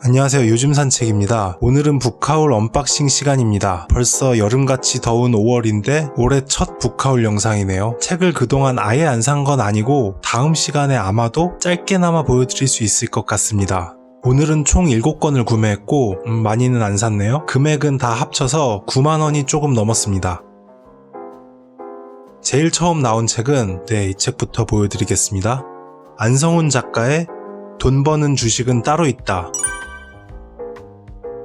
안녕하세요. 요즘 산책입니다. 오늘은 북하울 언박싱 시간입니다. 벌써 여름같이 더운 5월인데 올해 첫 북하울 영상이네요. 책을 그동안 아예 안 산 건 아니고 다음 시간에 아마도 짧게나마 보여드릴 수 있을 것 같습니다. 오늘은 총 7권을 구매했고 많이는 안 샀네요. 금액은 다 합쳐서 9만원이 조금 넘었습니다. 제일 처음 나온 책은 이 책부터 보여드리겠습니다. 안성훈 작가의 돈 버는 주식은 따로 있다.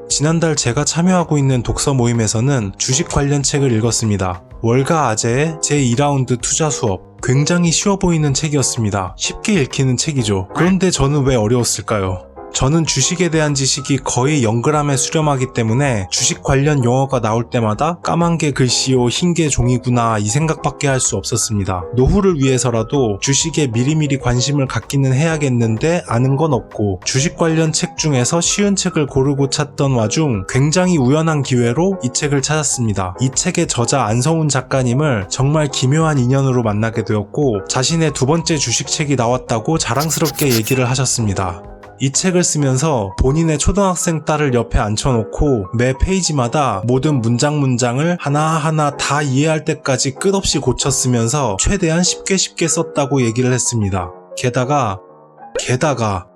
지난달 제가 참여하고 있는 독서 모임에서는 주식 관련 책을 읽었습니다. 월가 아재의 제2라운드 투자 수업. 굉장히 쉬워 보이는 책이었습니다. 쉽게 읽히는 책이죠. 그런데 저는 왜 어려웠을까요? 저는 주식에 대한 지식이 거의 0g에 수렴하기 때문에 주식 관련 용어가 나올 때마다 까만 게 글씨요 흰 게 종이구나 이 생각밖에 할 수 없었습니다. 노후를 위해서라도 주식에 미리미리 관심을 갖기는 해야겠는데 아는 건 없고 주식 관련 책 중에서 쉬운 책을 고르고 찾던 와중 굉장히 우연한 기회로 이 책을 찾았습니다. 이 책의 저자 안성훈 작가님을 정말 기묘한 인연으로 만나게 되었고 자신의 두 번째 주식책이 나왔다고 자랑스럽게 얘기를 하셨습니다. 이 책을 쓰면서 본인의 초등학생 딸을 옆에 앉혀놓고 매 페이지마다 모든 문장을 하나하나 다 이해할 때까지 끝없이 고쳤으면서 최대한 쉽게 썼다고 얘기를 했습니다. 게다가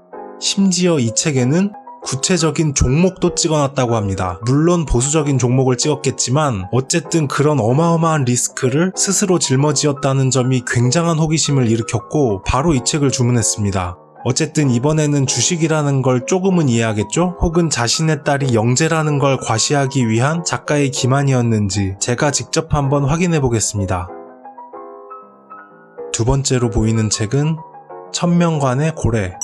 심지어 이 책에는 구체적인 종목도 찍어놨다고 합니다. 물론 보수적인 종목을 찍었겠지만 어쨌든 그런 어마어마한 리스크를 스스로 짊어지었다는 점이 굉장한 호기심을 일으켰고 바로 이 책을 주문했습니다. 어쨌든 이번에는 주식이라는 걸 조금은 이해하겠죠? 혹은 자신의 딸이 영재라는 걸 과시하기 위한 작가의 기만이었는지 제가 직접 한번 확인해 보겠습니다. 두 번째로 보이는 책은 천명관의 고래.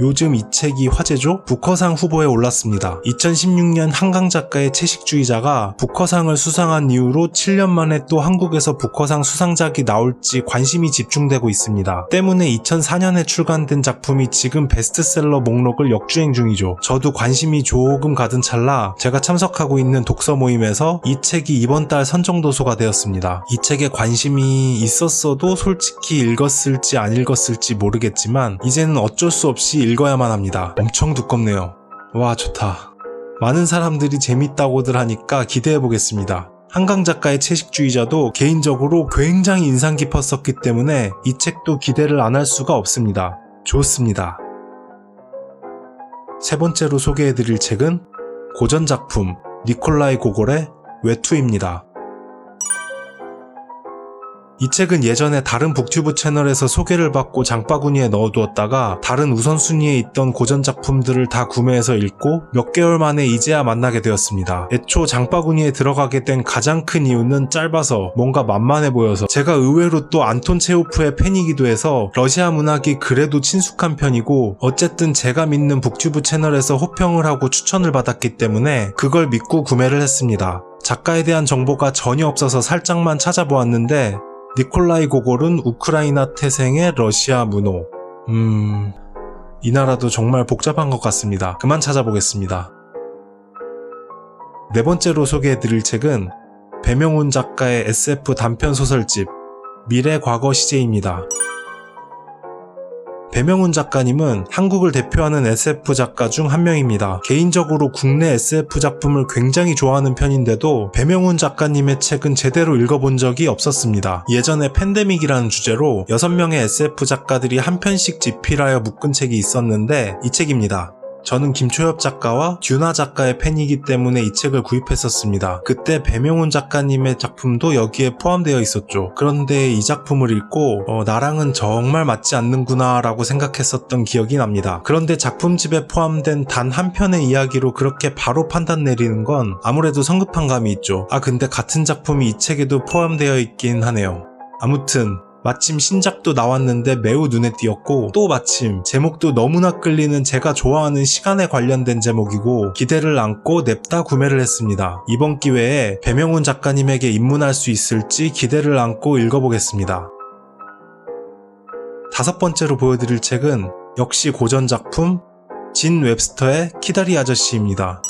요즘 이 책이 화제죠? 부커상 후보에 올랐습니다. 2016년 한강 작가의 채식주의자가 부커상을 수상한 이후로 7년 만에 또 한국에서 부커상 수상작이 나올지 관심이 집중되고 있습니다. 때문에 2004년에 출간된 작품이 지금 베스트셀러 목록을 역주행 중이죠. 저도 관심이 조금 가던 찰나 제가 참석하고 있는 독서 모임에서 이 책이 이번 달 선정도서가 되었습니다. 이 책에 관심이 있었어도 솔직히 읽었을지 안 읽었을지 모르겠지만 이제는 어쩔 수 없이 읽어야만 합니다. 엄청 두껍네요. 와, 좋다. 많은 사람들이 재밌다고들 하니까 기대해보겠습니다. 한강 작가의 채식주의자도 개인적으로 굉장히 인상 깊었었기 때문에 이 책도 기대를 안 할 수가 없습니다. 좋습니다. 세 번째로 소개해드릴 책은 고전작품 니콜라이 고골의 외투입니다. 이 책은 예전에 다른 북튜브 채널에서 소개를 받고 장바구니에 넣어두었다가 다른 우선순위에 있던 고전작품들을 다 구매해서 읽고 몇 개월 만에 이제야 만나게 되었습니다. 애초 장바구니에 들어가게 된 가장 큰 이유는 짧아서 뭔가 만만해 보여서 제가 의외로 또 안톤 체호프의 팬이기도 해서 러시아 문학이 그래도 친숙한 편이고 어쨌든 제가 믿는 북튜브 채널에서 호평을 하고 추천을 받았기 때문에 그걸 믿고 구매를 했습니다. 작가에 대한 정보가 전혀 없어서 살짝만 찾아보았는데 니콜라이 고골은 우크라이나 태생의 러시아 문호. 이 나라도 정말 복잡한 것 같습니다. 그만 찾아보겠습니다. 네 번째로 소개해드릴 책은 배명훈 작가의 SF 단편소설집 미래 과거 시제입니다. 배명훈 작가님은 한국을 대표하는 SF 작가 중 한 명입니다. 개인적으로 국내 SF 작품을 굉장히 좋아하는 편인데도 배명훈 작가님의 책은 제대로 읽어본 적이 없었습니다. 예전에 팬데믹이라는 주제로 6명의 SF 작가들이 한 편씩 집필하여 묶은 책이 있었는데 이 책입니다. 저는 김초엽 작가와 듀나 작가의 팬이기 때문에 이 책을 구입했었습니다. 그때 배명훈 작가님의 작품도 여기에 포함되어 있었죠. 그런데 이 작품을 읽고 나랑은 정말 맞지 않는구나 라고 생각했었던 기억이 납니다. 그런데 작품집에 포함된 단 한 편의 이야기로 그렇게 바로 판단 내리는 건 아무래도 성급한 감이 있죠. 근데 같은 작품이 이 책에도 포함되어 있긴 하네요. 아무튼 마침 신작도 나왔는데 매우 눈에 띄었고 또 마침 제목도 너무나 끌리는 제가 좋아하는 시간에 관련된 제목이고 기대를 안고 냅다 구매를 했습니다. 이번 기회에 배명훈 작가님에게 입문할 수 있을지 기대를 안고 읽어보겠습니다. 다섯 번째로 보여드릴 책은 역시 고전작품 진 웹스터의 키다리 아저씨입니다.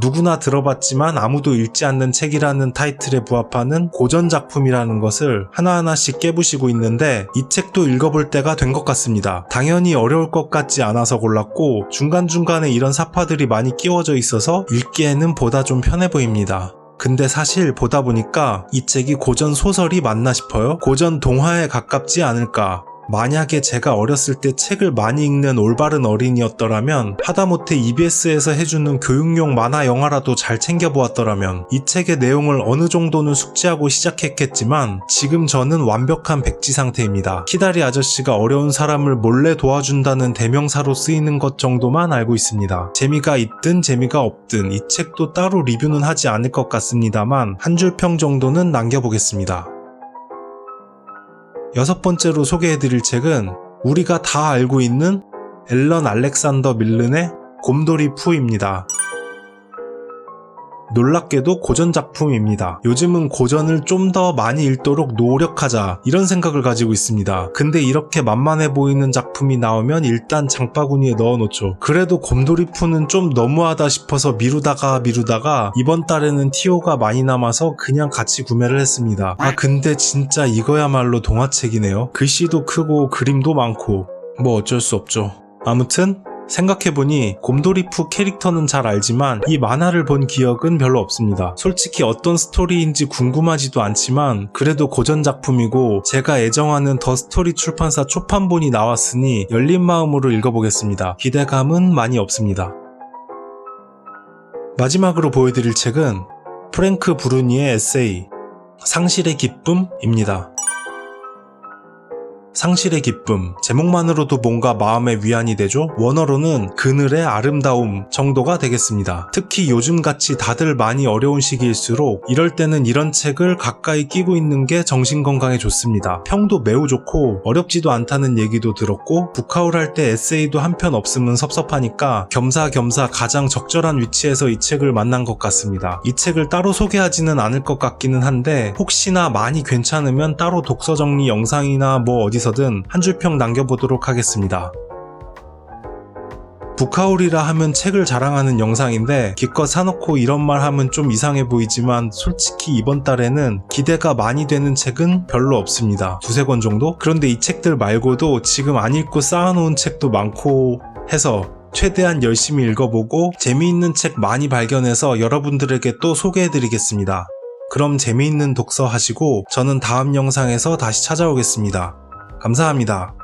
누구나 들어봤지만 아무도 읽지 않는 책이라는 타이틀에 부합하는 고전 작품이라는 것을 하나하나씩 깨부시고 있는데 이 책도 읽어볼 때가 된 것 같습니다. 당연히 어려울 것 같지 않아서 골랐고 중간중간에 이런 사파들이 많이 끼워져 있어서 읽기에는 보다 좀 편해 보입니다. 근데 사실 보다 보니까 이 책이 고전 소설이 맞나 싶어요. 고전 동화에 가깝지 않을까. 만약에 제가 어렸을 때 책을 많이 읽는 올바른 어린이였더라면, 하다못해 EBS에서 해주는 교육용 만화 영화라도 잘 챙겨보았더라면 이 책의 내용을 어느 정도는 숙지하고 시작했겠지만 지금 저는 완벽한 백지 상태입니다. 키다리 아저씨가 어려운 사람을 몰래 도와준다는 대명사로 쓰이는 것 정도만 알고 있습니다. 재미가 있든 재미가 없든 이 책도 따로 리뷰는 하지 않을 것 같습니다만 한 줄 평 정도는 남겨보겠습니다. 여섯 번째로 소개해드릴 책은 우리가 다 알고 있는 앨런 알렉산더 밀른의 곰돌이 푸입니다. 놀랍게도 고전 작품입니다. 요즘은 고전을 좀 더 많이 읽도록 노력하자 이런 생각을 가지고 있습니다. 근데 이렇게 만만해 보이는 작품이 나오면 일단 장바구니에 넣어놓죠. 그래도 곰돌이 푸는 좀 너무하다 싶어서 미루다가 이번 달에는 TO가 많이 남아서 그냥 같이 구매를 했습니다. 근데 진짜 이거야말로 동화책이네요. 글씨도 크고 그림도 많고 뭐 어쩔 수 없죠. 아무튼 생각해보니 곰돌이푸 캐릭터는 잘 알지만 이 만화를 본 기억은 별로 없습니다. 솔직히 어떤 스토리인지 궁금하지도 않지만 그래도 고전 작품이고 제가 애정하는 더 스토리 출판사 초판본이 나왔으니 열린 마음으로 읽어보겠습니다. 기대감은 많이 없습니다. 마지막으로 보여드릴 책은 프랭크 브루니의 에세이 상실의 기쁨입니다. 상실의 기쁨, 제목만으로도 뭔가 마음의 위안이 되죠? 원어로는 그늘의 아름다움 정도가 되겠습니다. 특히 요즘같이 다들 많이 어려운 시기일수록 이럴 때는 이런 책을 가까이 끼고 있는 게 정신건강에 좋습니다. 평도 매우 좋고 어렵지도 않다는 얘기도 들었고 북카울 할 때 에세이도 한 편 없으면 섭섭하니까 겸사겸사 가장 적절한 위치에서 이 책을 만난 것 같습니다. 이 책을 따로 소개하지는 않을 것 같기는 한데 혹시나 많이 괜찮으면 따로 독서 정리 영상이나 뭐 어디서든 한 줄 평 남겨보도록 하겠습니다. 북카울이라 하면 책을 자랑하는 영상인데 기껏 사놓고 이런 말 하면 좀 이상해 보이지만 솔직히 이번 달에는 기대가 많이 되는 책은 별로 없습니다. 두세 권 정도? 그런데 이 책들 말고도 지금 안 읽고 쌓아놓은 책도 많고 해서 최대한 열심히 읽어보고 재미있는 책 많이 발견해서 여러분들에게 또 소개해드리겠습니다. 그럼 재미있는 독서 하시고 저는 다음 영상에서 다시 찾아오겠습니다. 감사합니다.